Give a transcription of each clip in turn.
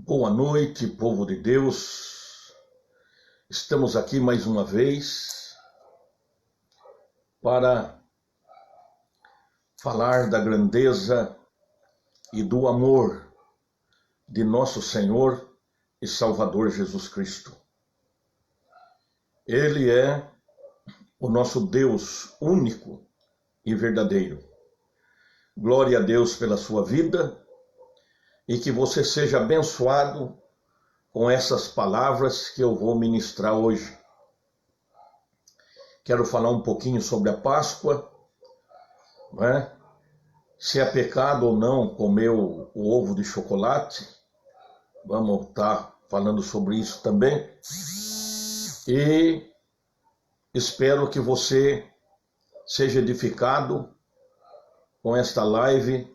Boa noite, povo de Deus. Estamos aqui mais uma vez para falar da grandeza e do amor de nosso Senhor e Salvador Jesus Cristo. Ele é o nosso Deus único e verdadeiro. Glória a Deus pela sua vida e que você seja abençoado com essas palavras que eu vou ministrar hoje. Quero falar um pouquinho sobre a Páscoa, né? Se é pecado ou não comer o ovo de chocolate. Vamos estar falando sobre isso também. E espero que você seja edificado com esta live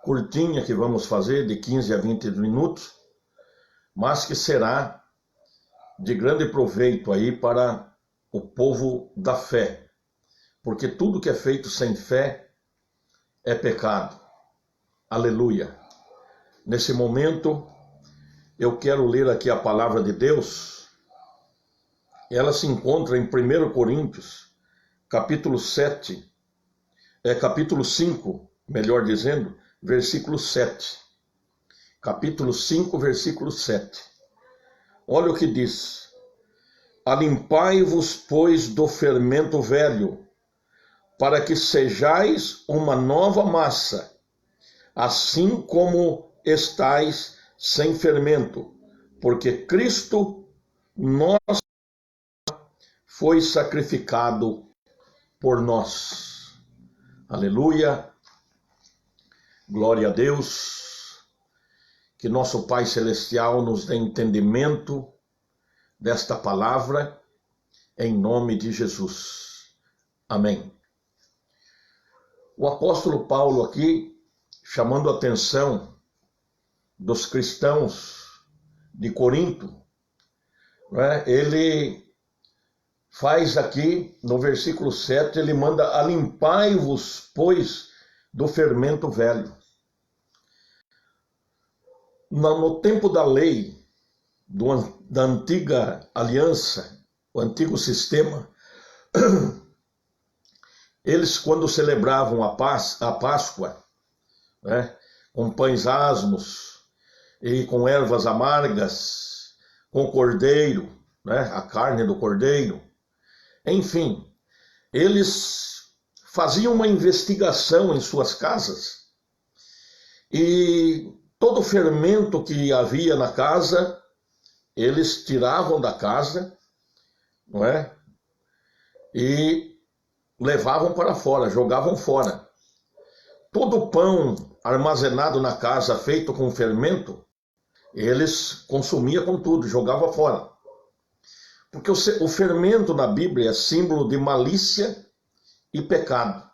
curtinha que vamos fazer, de 15 a 20 minutos, mas que será de grande proveito aí para o povo da fé, porque tudo que é feito sem fé é pecado. Aleluia! Nesse momento, eu quero ler aqui a palavra de Deus. Ela se encontra em 1 Coríntios, capítulo 5, melhor dizendo, versículo 7. Capítulo 5, versículo 7. Olha o que diz: Alimpai-vos, pois, do fermento velho, para que sejais uma nova massa, assim como estáis sem fermento, porque Cristo nosso foi sacrificado por nós. Aleluia! Glória a Deus, que nosso Pai Celestial nos dê entendimento desta palavra, em nome de Jesus. Amém. O apóstolo Paulo aqui, chamando a atenção dos cristãos de Corinto, né, ele faz aqui, no versículo 7, ele manda: Alimpai-vos, pois, do fermento velho. No tempo da lei, da antiga aliança, o antigo sistema, eles, quando celebravam a Páscoa, né, com pães asmos e com ervas amargas, com cordeiro, né, a carne do cordeiro, enfim, eles faziam uma investigação em suas casas e todo o fermento que havia na casa, eles tiravam da casa, não é? E levavam para fora, jogavam fora. Todo o pão armazenado na casa, feito com fermento, eles consumiam com tudo, jogavam fora. Porque o fermento na Bíblia é símbolo de malícia e pecado.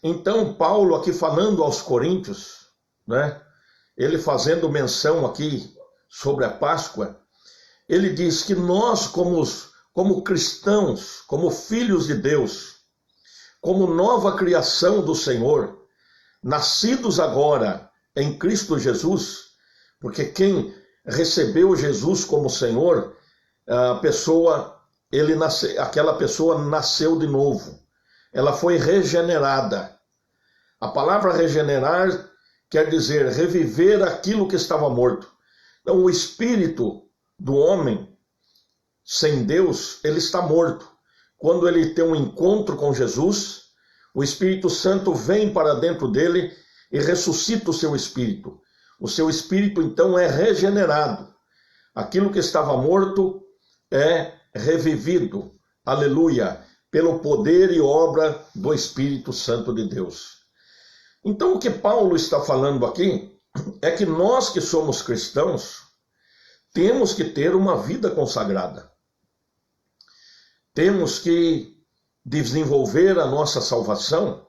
Então, Paulo aqui falando aos coríntios, né? Ele fazendo menção aqui sobre a Páscoa, ele diz que nós, como cristãos, como filhos de Deus, como nova criação do Senhor, nascidos agora em Cristo Jesus, porque quem recebeu Jesus como Senhor, aquela pessoa nasceu de novo, ela foi regenerada. A palavra regenerar quer dizer reviver aquilo que estava morto. Então, o espírito do homem sem Deus, ele está morto. Quando ele tem um encontro com Jesus, o Espírito Santo vem para dentro dele e ressuscita o seu espírito. O seu espírito, então, é regenerado. Aquilo que estava morto é revivido. Aleluia! Pelo poder e obra do Espírito Santo de Deus. Então, o que Paulo está falando aqui é que nós que somos cristãos temos que ter uma vida consagrada. Temos que desenvolver a nossa salvação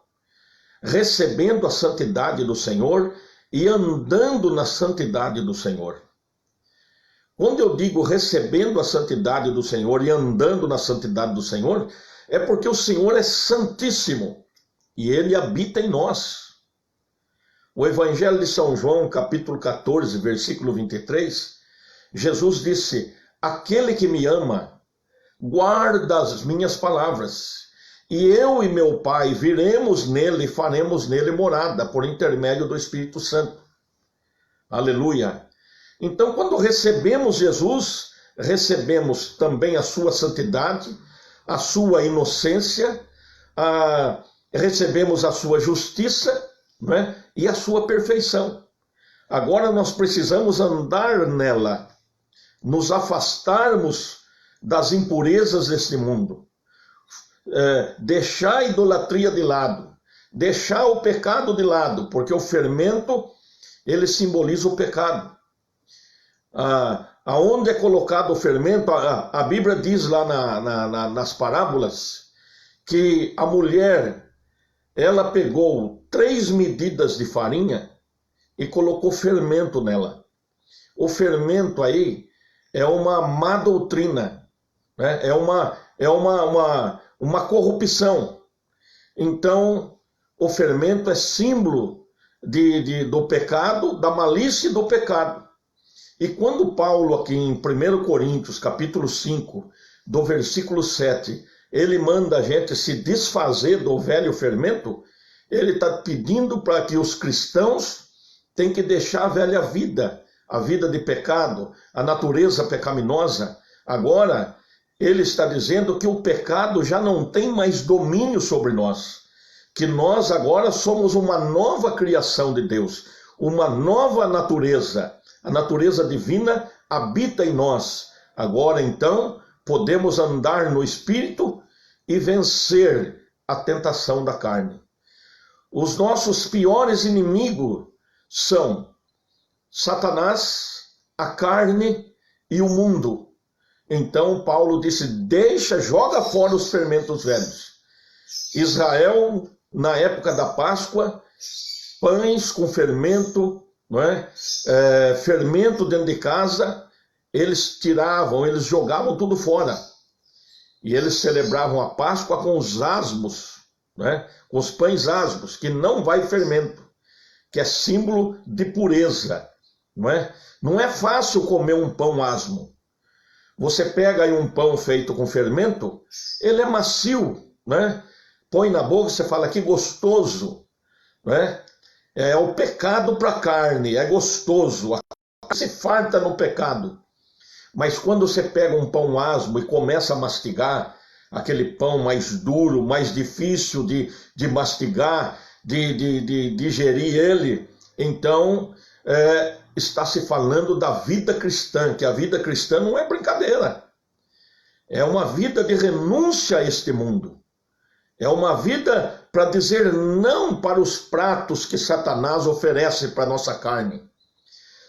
recebendo a santidade do Senhor e andando na santidade do Senhor. Quando eu digo recebendo a santidade do Senhor e andando na santidade do Senhor, é porque o Senhor é santíssimo e ele habita em nós. O Evangelho de São João, capítulo 14, versículo 23, Jesus disse: aquele que me ama, guarda as minhas palavras, e eu e meu Pai viremos nele e faremos nele morada, por intermédio do Espírito Santo. Aleluia! Então, quando recebemos Jesus, recebemos também a sua santidade, a sua inocência, recebemos a sua justiça, né? E a sua perfeição. Agora nós precisamos andar nela, nos afastarmos das impurezas deste mundo, deixar a idolatria de lado, deixar o pecado de lado, porque o fermento, ele simboliza o pecado. Aonde é colocado o fermento, a Bíblia diz lá nas parábolas, que a mulher, ela pegou 3 medidas de farinha e colocou fermento nela. O fermento aí é uma má doutrina, né? É uma corrupção. Então, o fermento é símbolo do pecado, da malícia e do pecado. E quando Paulo, aqui em 1 Coríntios, capítulo 5, do versículo 7, ele manda a gente se desfazer do velho fermento, ele está pedindo para que os cristãos tenham que deixar a velha vida, a vida de pecado, a natureza pecaminosa. Agora, ele está dizendo que o pecado já não tem mais domínio sobre nós, que nós agora somos uma nova criação de Deus, uma nova natureza. A natureza divina habita em nós. Agora, então, podemos andar no Espírito e vencer a tentação da carne. Os nossos piores inimigos são Satanás, a carne e o mundo. Então, Paulo disse, joga fora os fermentos velhos. Israel, na época da Páscoa, pães com fermento, não é? Fermento dentro de casa, eles tiravam, eles jogavam tudo fora. E eles celebravam a Páscoa com os asmos, né? Com os pães asmos, que não vai fermento, que é símbolo de pureza. Não é? Não é fácil comer um pão asmo. Você pega aí um pão feito com fermento, ele é macio, né? Põe na boca, você fala que gostoso, né? É o pecado para a carne, é gostoso, se farta no pecado. Mas quando você pega um pão asmo e começa a mastigar, aquele pão mais duro, mais difícil de mastigar, de digerir ele, então está se falando da vida cristã, que a vida cristã não é brincadeira. É uma vida de renúncia a este mundo. É uma vida para dizer não para os pratos que Satanás oferece para a nossa carne.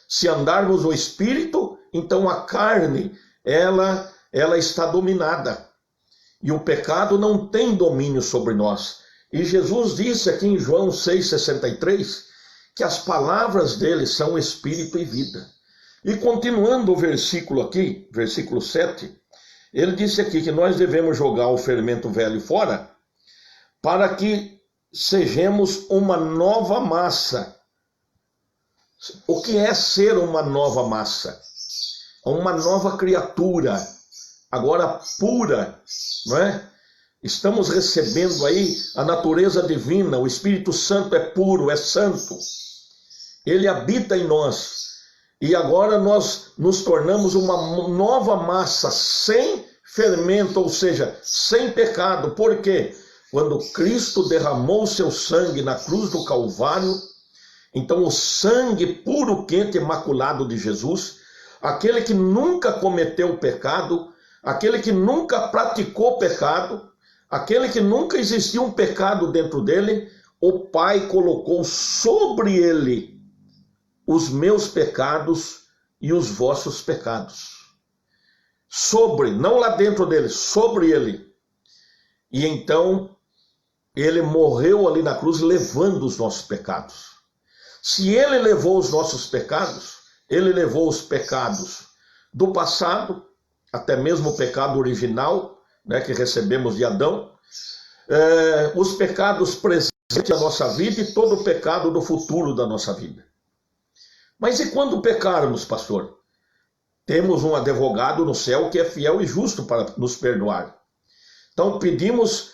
Se andarmos no Espírito, então a carne, ela está dominada. E o pecado não tem domínio sobre nós. E Jesus disse aqui em João 6,63, que as palavras dele são Espírito e vida. E continuando o versículo aqui, versículo 7, ele disse aqui que nós devemos jogar o fermento velho fora, para que sejamos uma nova massa. O que é ser uma nova massa? Uma nova criatura, agora pura, não é? Estamos recebendo aí a natureza divina, o Espírito Santo é puro, é santo. Ele habita em nós. E agora nós nos tornamos uma nova massa, sem fermento, ou seja, sem pecado. Por quê? Quando Cristo derramou seu sangue na cruz do Calvário, então o sangue puro, quente, imaculado de Jesus, aquele que nunca cometeu pecado, aquele que nunca praticou pecado, aquele que nunca existiu um pecado dentro dele, o Pai colocou sobre ele os meus pecados e os vossos pecados. Sobre, não lá dentro dele, sobre ele. E então ele morreu ali na cruz levando os nossos pecados. Se ele levou os nossos pecados, ele levou os pecados do passado, até mesmo o pecado original, né, que recebemos de Adão, os pecados presentes da nossa vida e todo o pecado do futuro da nossa vida. Mas e quando pecarmos, pastor? Temos um advogado no céu que é fiel e justo para nos perdoar. Então pedimos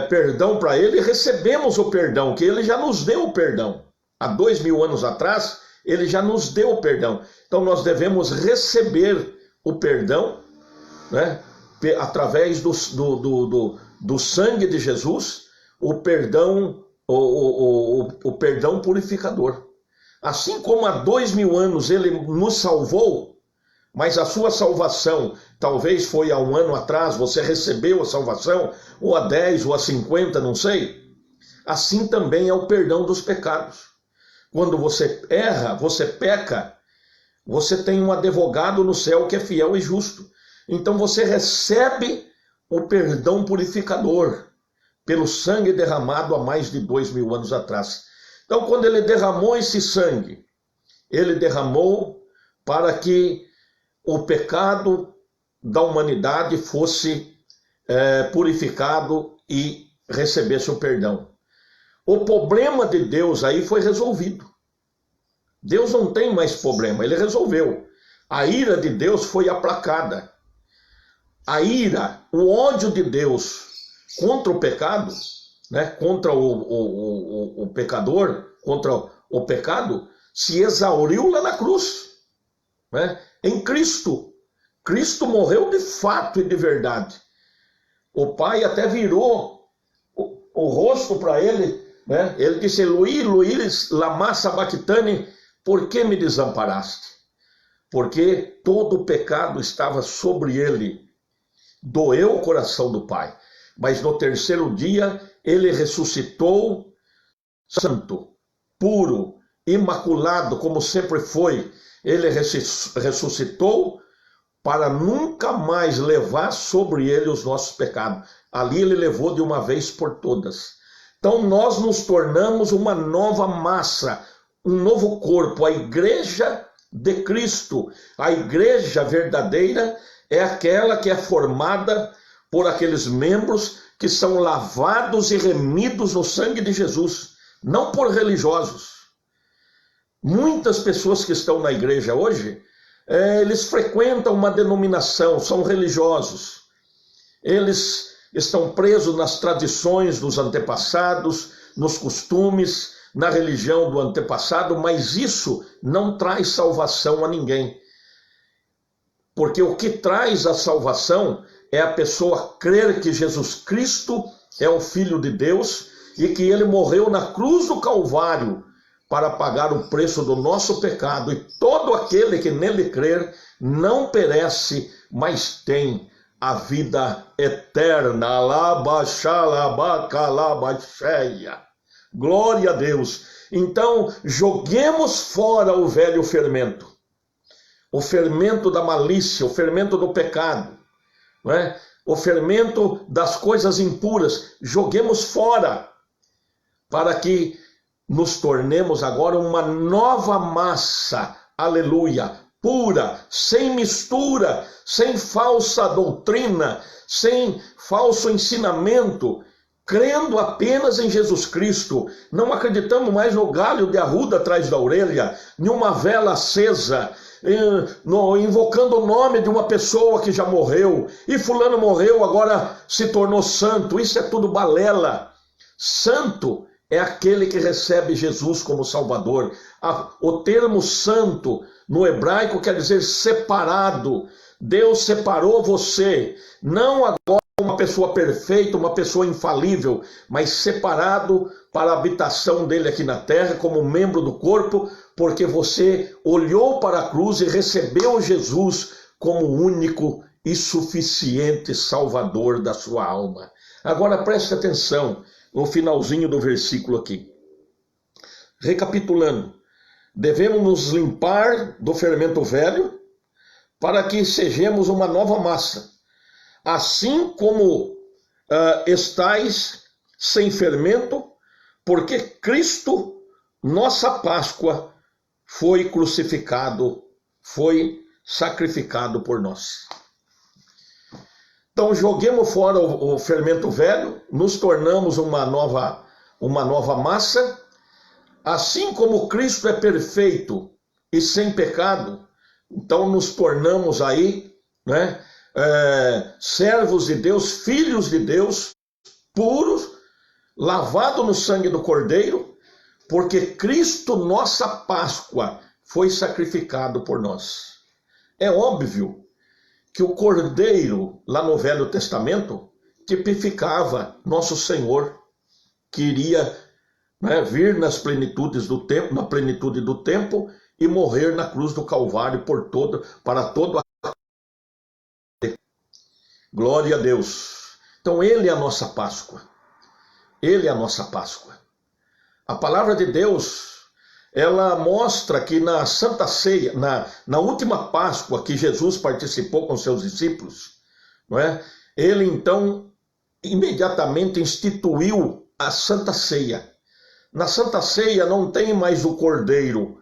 perdão para ele e recebemos o perdão, que ele já nos deu o perdão. Há 2000 anos atrás, ele já nos deu o perdão. Então nós devemos receber o perdão, né, através do sangue de Jesus, o perdão purificador. Assim como há 2000 anos ele nos salvou, mas a sua salvação talvez foi há 1 ano atrás, você recebeu a salvação, ou há 10, ou há 50, não sei. Assim também é o perdão dos pecados. Quando você erra, você peca, você tem um advogado no céu que é fiel e justo. Então você recebe o perdão purificador pelo sangue derramado há mais de 2000 anos atrás. Então, quando ele derramou esse sangue, ele derramou para que o pecado da humanidade fosse purificado e recebesse o perdão. O problema de Deus aí foi resolvido. Deus não tem mais problema, ele resolveu. A ira de Deus foi aplacada. A ira, o ódio de Deus contra o pecado, né, contra o pecador, contra o pecado, se exauriu lá na cruz, né? Em Cristo. Cristo morreu de fato e de verdade. O Pai até virou o rosto para ele, né? Ele disse: Eloi, Eloi, lama sabachthani, por que me desamparaste? Porque todo o pecado estava sobre ele. Doeu o coração do Pai. Mas no terceiro dia ele ressuscitou santo, puro, imaculado, como sempre foi. Ele ressuscitou para nunca mais levar sobre ele os nossos pecados. Ali ele levou de uma vez por todas. Então nós nos tornamos uma nova massa, um novo corpo, a igreja de Cristo. A igreja verdadeira é aquela que é formada por aqueles membros que são lavados e remidos no sangue de Jesus, não por religiosos. Muitas pessoas que estão na igreja hoje, eles frequentam uma denominação, são religiosos. Eles estão presos nas tradições dos antepassados, nos costumes, na religião do antepassado, mas isso não traz salvação a ninguém. Porque o que traz a salvação é a pessoa crer que Jesus Cristo é o Filho de Deus e que ele morreu na cruz do Calvário para pagar o preço do nosso pecado, e todo aquele que nele crer não perece, mas tem a vida eterna. Glória a Deus. Então, joguemos fora o velho fermento, o fermento da malícia, o fermento do pecado, não é? O fermento das coisas impuras. Joguemos fora, para que nos tornemos agora uma nova massa, aleluia, pura, sem mistura, sem falsa doutrina, sem falso ensinamento, crendo apenas em Jesus Cristo. Não acreditamos mais no galho de arruda atrás da orelha, em uma vela acesa, invocando o nome de uma pessoa que já morreu, e fulano morreu, agora se tornou santo. Isso é tudo balela. Santo é aquele que recebe Jesus como Salvador. O termo santo no hebraico quer dizer separado. Deus separou você, não agora uma pessoa perfeita, uma pessoa infalível, mas separado para a habitação dele aqui na terra, como membro do corpo, porque você olhou para a cruz e recebeu Jesus como único e suficiente Salvador da sua alma. Agora preste atenção no finalzinho do versículo aqui. Recapitulando, devemos nos limpar do fermento velho para que sejamos uma nova massa, assim como estais sem fermento, porque Cristo, nossa Páscoa, foi crucificado, foi sacrificado por nós. Então joguemos fora o fermento velho, nos tornamos uma nova uma nova massa. Assim como Cristo é perfeito e sem pecado, então nos tornamos aí, né, servos de Deus, filhos de Deus, puros, lavados no sangue do Cordeiro, porque Cristo, nossa Páscoa, foi sacrificado por nós. É óbvio que o Cordeiro, lá no Velho Testamento, tipificava nosso Senhor, que iria, né, vir nas plenitudes do tempo, na plenitude do tempo, e morrer na cruz do Calvário para todo a... Glória a Deus. Então ele é a nossa Páscoa. Ele é a nossa Páscoa. A palavra de Deus, ela mostra que na Santa Ceia, na última Páscoa que Jesus participou com seus discípulos, não é? Ele então imediatamente instituiu a Santa Ceia. Na Santa Ceia não tem mais o cordeiro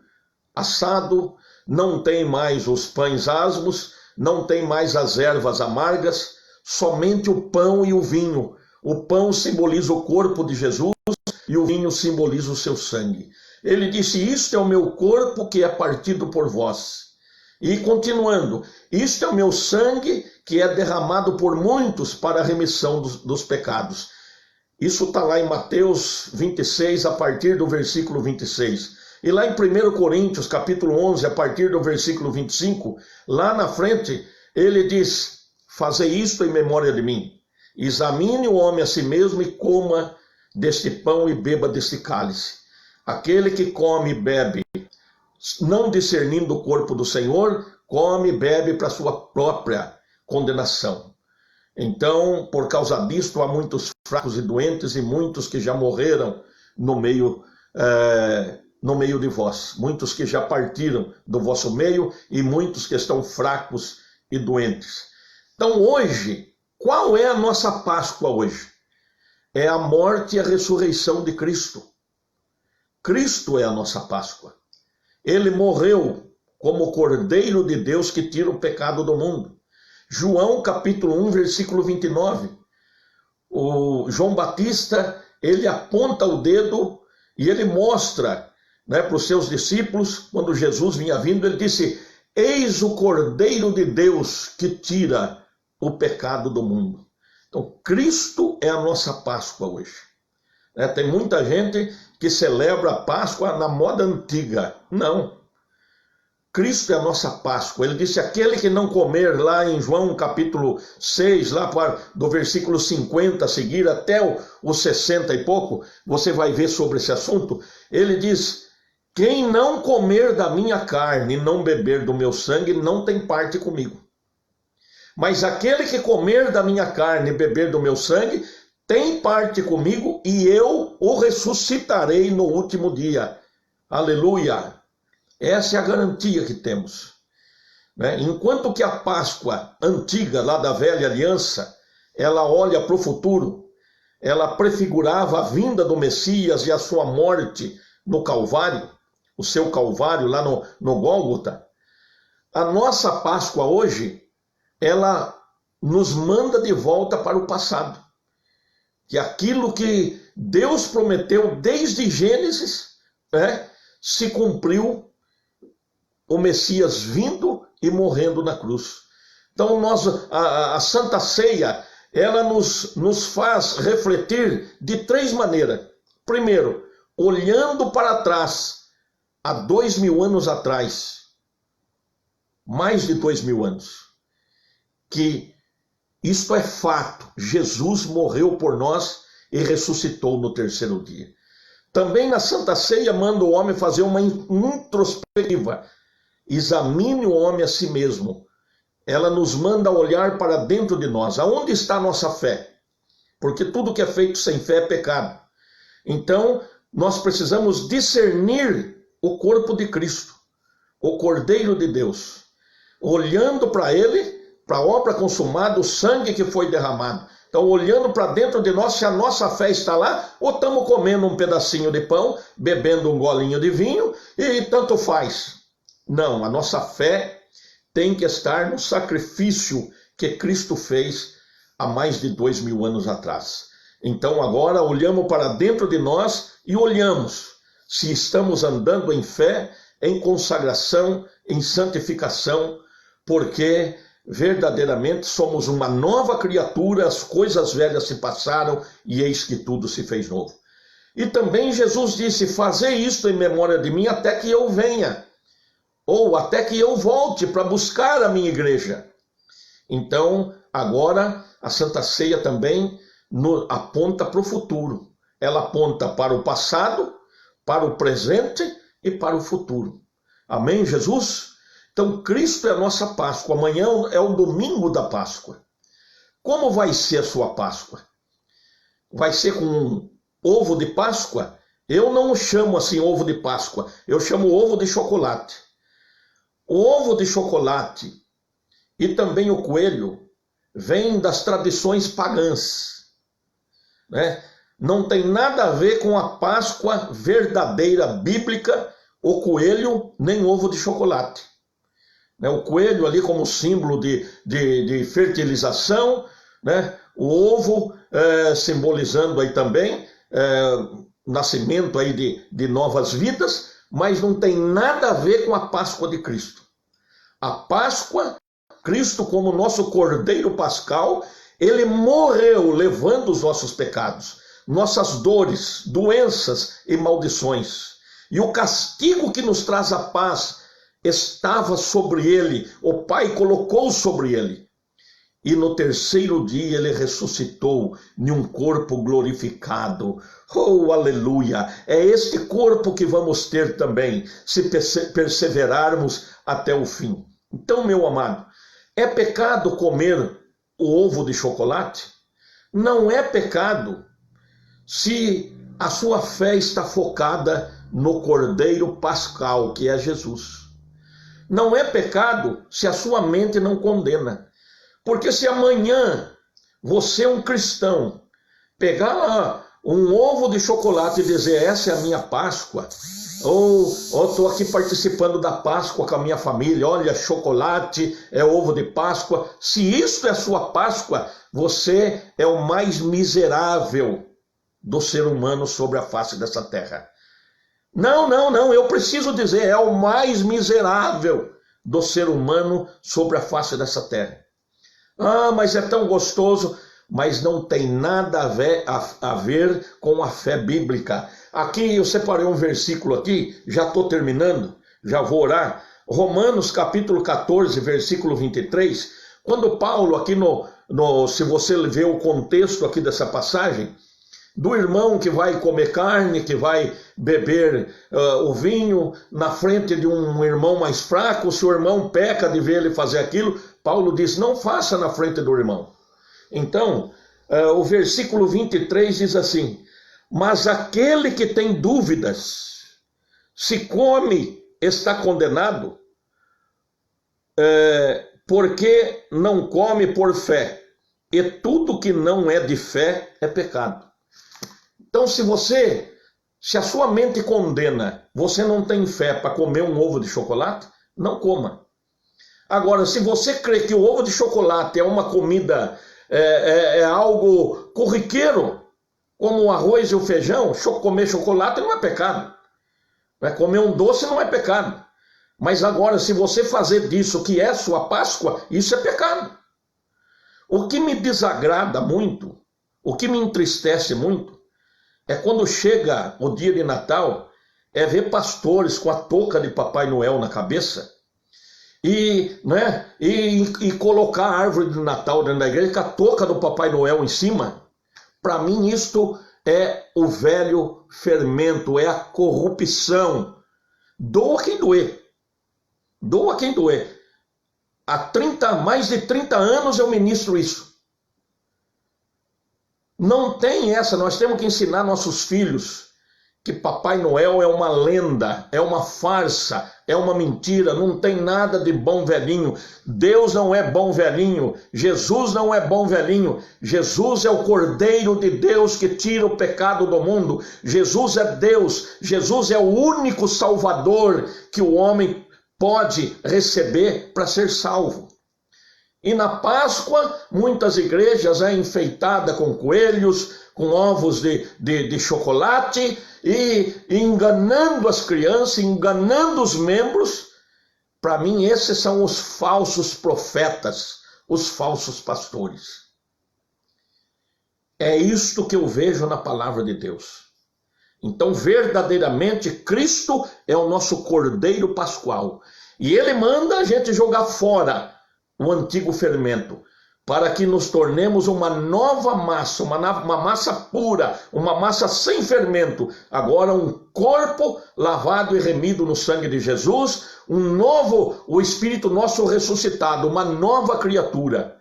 assado, não tem mais os pães asmos, não tem mais as ervas amargas, somente o pão e o vinho. O pão simboliza o corpo de Jesus e o vinho simboliza o seu sangue. Ele disse: isto é o meu corpo que é partido por vós. E continuando: isto é o meu sangue que é derramado por muitos para a remissão dos pecados. Isso está lá em Mateus 26, a partir do versículo 26. E lá em 1 Coríntios, capítulo 11, a partir do versículo 25, lá na frente, ele diz: fazei isto em memória de mim. Examine o homem a si mesmo e coma deste pão e beba deste cálice. Aquele que come e bebe, não discernindo o corpo do Senhor, come e bebe para sua própria condenação. Então, por causa disto, há muitos fracos e doentes e muitos que já morreram no meio de vós. Muitos que já partiram do vosso meio e muitos que estão fracos e doentes. Então, hoje, qual é a nossa Páscoa hoje? É a morte e a ressurreição de Cristo. Cristo é a nossa Páscoa. Ele morreu como o Cordeiro de Deus que tira o pecado do mundo. João capítulo 1, versículo 29. O João Batista, ele aponta o dedo e ele mostra, né, para os seus discípulos, quando Jesus vinha vindo, ele disse: eis o Cordeiro de Deus que tira o pecado do mundo. Então, Cristo é a nossa Páscoa hoje. Tem muita gente que celebra a Páscoa na moda antiga. Não. Cristo é a nossa Páscoa. Ele disse: aquele que não comer, lá em João capítulo 6, lá do versículo 50 a seguir até o 60 e pouco, você vai ver sobre esse assunto. Ele diz: quem não comer da minha carne e não beber do meu sangue não tem parte comigo. Mas aquele que comer da minha carne e beber do meu sangue tem parte comigo, e eu o ressuscitarei no último dia. Aleluia! Essa é a garantia que temos. Enquanto que a Páscoa antiga, lá da velha aliança, ela olha para o futuro, ela prefigurava a vinda do Messias e a sua morte no Calvário, o seu Calvário lá no Gólgota. A nossa Páscoa hoje, ela nos manda de volta para o passado. Que aquilo que Deus prometeu desde Gênesis, se cumpriu, o Messias vindo e morrendo na cruz. Então a Santa Ceia, ela nos faz refletir de três maneiras. Primeiro, olhando para trás, há 2000 anos atrás, mais de 2000 anos, que isto é fato, Jesus morreu por nós e ressuscitou no terceiro dia. Também na Santa Ceia manda o homem fazer uma introspectiva. Examine o homem a si mesmo. Ela nos manda olhar para dentro de nós. Aonde está a nossa fé? Porque tudo que é feito sem fé é pecado. Então, nós precisamos discernir o corpo de Cristo, o Cordeiro de Deus, olhando para ele, para a obra consumada, o sangue que foi derramado. Então, olhando para dentro de nós, se a nossa fé está lá, ou estamos comendo um pedacinho de pão, bebendo um golinho de vinho, e tanto faz. Não, a nossa fé tem que estar no sacrifício que Cristo fez há mais de 2000 anos atrás. Então agora olhamos para dentro de nós e olhamos se estamos andando em fé, em consagração, em santificação, porque verdadeiramente somos uma nova criatura, as coisas velhas se passaram e eis que tudo se fez novo. E também Jesus disse: fazei isto em memória de mim até que eu venha, ou até que eu volte para buscar a minha igreja. Então, agora, a Santa Ceia também aponta para o futuro. Ela aponta para o passado, para o presente e para o futuro. Amém, Jesus? Então, Cristo é a nossa Páscoa. Amanhã é o domingo da Páscoa. Como vai ser a sua Páscoa? Vai ser com um ovo de Páscoa? Eu não chamo assim ovo de Páscoa. Eu chamo ovo de chocolate. O ovo de chocolate e também o coelho vêm das tradições pagãs, né? Não tem nada a ver com a Páscoa verdadeira bíblica, o coelho nem ovo de chocolate. O coelho ali como símbolo de fertilização, né? O ovo simbolizando aí também nascimento aí de novas vidas, mas não tem nada a ver com a Páscoa de Cristo. A Páscoa, Cristo como nosso Cordeiro Pascal, ele morreu levando os nossos pecados, nossas dores, doenças e maldições. E o castigo que nos traz a paz estava sobre ele, o Pai colocou sobre ele. E no terceiro dia ele ressuscitou em um corpo glorificado. Oh, aleluia! É este corpo que vamos ter também, se perseverarmos até o fim. Então, meu amado, é pecado comer o ovo de chocolate? Não é pecado se a sua fé está focada no Cordeiro Pascal, que é Jesus. Não é pecado se a sua mente não condena. Porque se amanhã você, um cristão, pegar lá um ovo de chocolate e dizer: essa é a minha Páscoa, ou estou aqui participando da Páscoa com a minha família, olha, chocolate é ovo de Páscoa. Se isso é a sua Páscoa, você é o mais miserável do ser humano sobre a face dessa terra. Não, eu preciso dizer, é o mais miserável do ser humano sobre a face dessa terra. Ah, mas é tão gostoso, mas não tem nada a ver com a fé bíblica. Aqui eu separei um versículo aqui, já estou terminando, já vou orar. Romanos capítulo 14, versículo 23, quando Paulo aqui se você ver o contexto aqui dessa passagem, do irmão que vai comer carne, que vai beber o vinho na frente de um irmão mais fraco, se o irmão peca de ver ele fazer aquilo, Paulo diz: não faça na frente do irmão. Então, o versículo 23 diz assim: mas aquele que tem dúvidas, se come, está condenado, porque não come por fé, e tudo que não é de fé é pecado. Então, se a sua mente condena, você não tem fé para comer um ovo de chocolate, não coma. Agora, se você crê que o ovo de chocolate é uma comida, é algo corriqueiro, como o arroz e o feijão, comer chocolate não é pecado. Comer um doce não é pecado. Mas agora, se você fazer disso que é sua Páscoa, isso é pecado. O que me desagrada muito, o que me entristece muito, é quando chega o dia de Natal, ver pastores com a touca de Papai Noel na cabeça e colocar a árvore de Natal dentro da igreja com a touca do Papai Noel em cima. Para mim isto é o velho fermento, é a corrupção. Doa quem doer. Doa quem doer. Há mais de 30 anos eu ministro isso. Não tem essa, nós temos que ensinar nossos filhos que Papai Noel é uma lenda, é uma farsa, é uma mentira, não tem nada de bom velhinho. Deus não é bom velhinho, Jesus não é bom velhinho, Jesus é o Cordeiro de Deus que tira o pecado do mundo, Jesus é Deus, Jesus é o único Salvador que o homem pode receber para ser salvo. E na Páscoa, muitas igrejas é enfeitada com coelhos, com ovos de chocolate, e enganando as crianças, enganando os membros. Para mim, esses são os falsos profetas, os falsos pastores. É isto que eu vejo na palavra de Deus. Então, verdadeiramente, Cristo é o nosso Cordeiro Pascual. E ele manda a gente jogar fora o antigo fermento, para que nos tornemos uma nova massa, uma massa pura, uma massa sem fermento. Agora um corpo lavado e remido no sangue de Jesus, o Espírito nosso ressuscitado, uma nova criatura.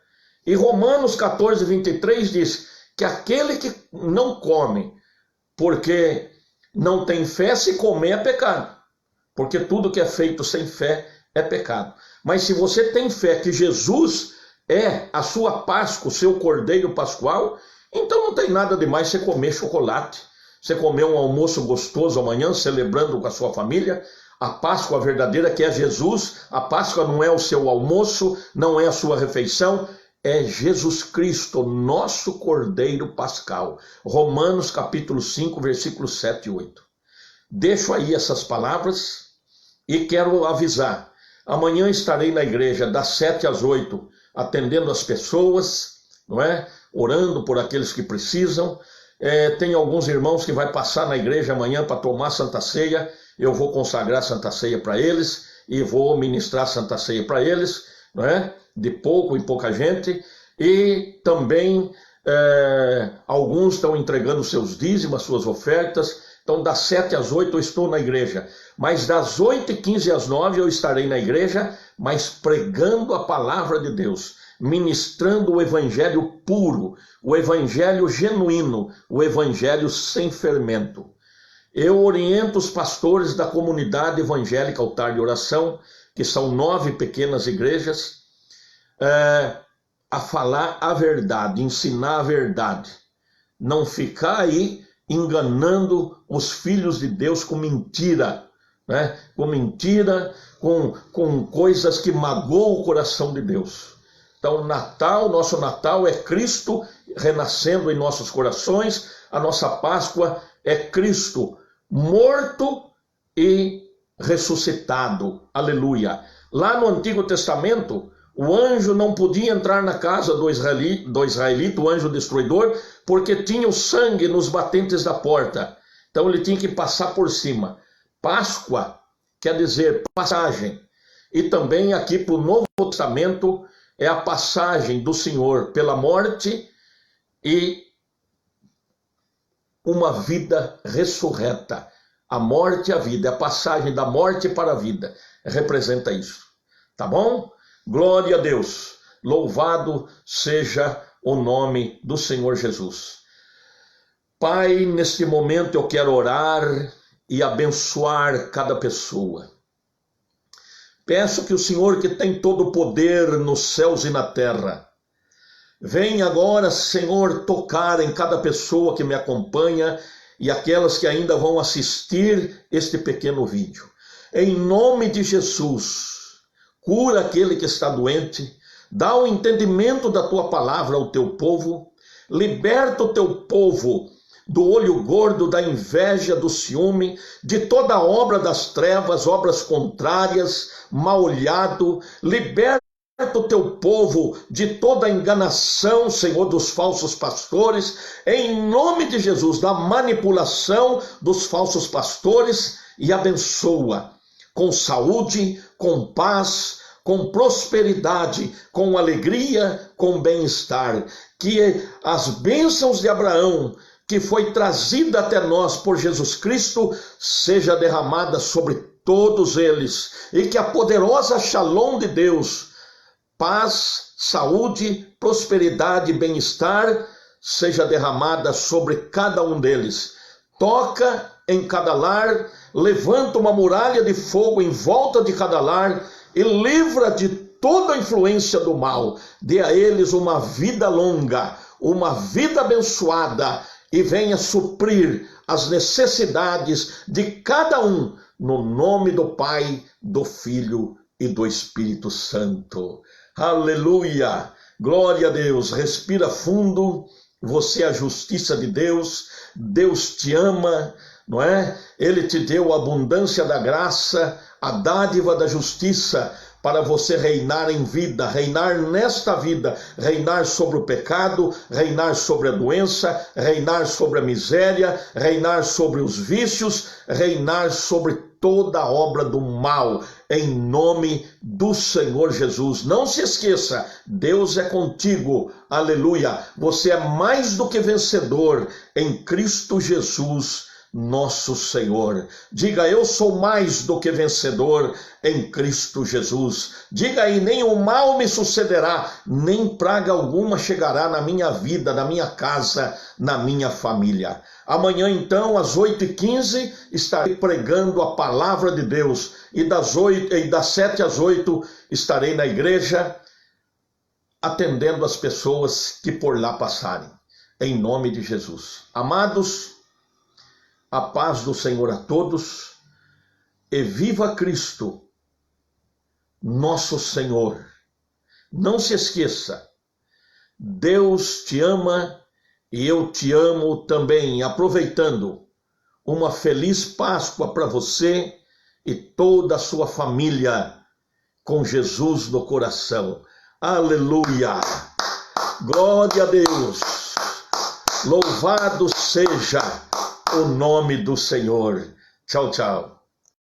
E Romanos 14, 23 diz que aquele que não come, porque não tem fé, se comer é pecado. Porque tudo que é feito sem fé é pecado. Mas se você tem fé que Jesus é a sua Páscoa, o seu Cordeiro Pascual, então não tem nada demais você comer chocolate, você comer um almoço gostoso amanhã, celebrando com a sua família. A Páscoa verdadeira, que é Jesus, a Páscoa não é o seu almoço, não é a sua refeição, é Jesus Cristo, nosso Cordeiro Pascal. Romanos capítulo 5, versículos 7 e 8. Deixo aí essas palavras e quero avisar. Amanhã estarei na igreja das 7 às 8, atendendo as pessoas, não é? Orando por aqueles que precisam. Tem alguns irmãos que vai passar na igreja amanhã para tomar Santa Ceia. Eu vou consagrar Santa Ceia para eles e vou ministrar Santa Ceia para eles, não é? De pouco em pouca gente. E também alguns estão entregando seus dízimos, suas ofertas. Então, das 7 às 8 eu estou na igreja, mas das 8h15 às 9 eu estarei na igreja, mas pregando a palavra de Deus, ministrando o evangelho puro, o evangelho genuíno, o evangelho sem fermento. Eu oriento os pastores da comunidade evangélica Altar de Oração, que são 9 pequenas igrejas, a falar a verdade, ensinar a verdade, não ficar aí enganando os filhos de Deus com mentira, né? Com mentira, com coisas que magoam o coração de Deus. Então, nosso Natal é Cristo renascendo em nossos corações, a nossa Páscoa é Cristo morto e ressuscitado. Aleluia. Lá no Antigo Testamento, o anjo não podia entrar na casa do israelita, o anjo destruidor, porque tinha o sangue nos batentes da porta. Então ele tinha que passar por cima. Páscoa quer dizer passagem. E também aqui para o Novo Testamento é a passagem do Senhor pela morte e uma vida ressurreta. A morte e a vida, a passagem da morte para a vida. Representa isso. Tá bom? Glória a Deus, louvado seja o nome do Senhor Jesus. Pai, neste momento eu quero orar e abençoar cada pessoa. Peço que o Senhor, que tem todo o poder nos céus e na terra, venha agora, Senhor, tocar em cada pessoa que me acompanha e aquelas que ainda vão assistir este pequeno vídeo. Em nome de Jesus, cura aquele que está doente, dá o entendimento da tua palavra ao teu povo, liberta o teu povo do olho gordo, da inveja, do ciúme, de toda obra das trevas, obras contrárias, mal olhado, liberta o teu povo de toda enganação, Senhor, dos falsos pastores, em nome de Jesus, da manipulação dos falsos pastores, e abençoa com saúde, com paz, com prosperidade, com alegria, com bem-estar. Que as bênçãos de Abraão, que foi trazida até nós por Jesus Cristo, seja derramada sobre todos eles. E que a poderosa Shalom de Deus, paz, saúde, prosperidade e bem-estar, seja derramada sobre cada um deles. Toca em cada lar, levanta uma muralha de fogo em volta de cada lar e livra de toda a influência do mal. Dê a eles uma vida longa, uma vida abençoada e venha suprir as necessidades de cada um, no nome do Pai, do Filho e do Espírito Santo. Aleluia! Glória a Deus. Respira fundo. Você é a justiça de Deus. Deus te ama, não é? Ele te deu a abundância da graça, a dádiva da justiça, para você reinar em vida, reinar nesta vida, reinar sobre o pecado, reinar sobre a doença, reinar sobre a miséria, reinar sobre os vícios, reinar sobre toda a obra do mal, em nome do Senhor Jesus. Não se esqueça, Deus é contigo, aleluia. Você é mais do que vencedor em Cristo Jesus, nosso Senhor. Diga, eu sou mais do que vencedor em Cristo Jesus. Diga aí, nenhum mal me sucederá, nem praga alguma chegará na minha vida, na minha casa, na minha família. Amanhã então, às 8h15, estarei pregando a palavra de Deus, e das 7 às 8 estarei na igreja, atendendo as pessoas que por lá passarem, em nome de Jesus. Amados, a paz do Senhor a todos, e viva Cristo, nosso Senhor. Não se esqueça, Deus te ama e eu te amo também. Aproveitando, uma feliz Páscoa para você e toda a sua família, com Jesus no coração. Aleluia! Glória a Deus! Louvado seja o nome do Senhor. Tchau, tchau.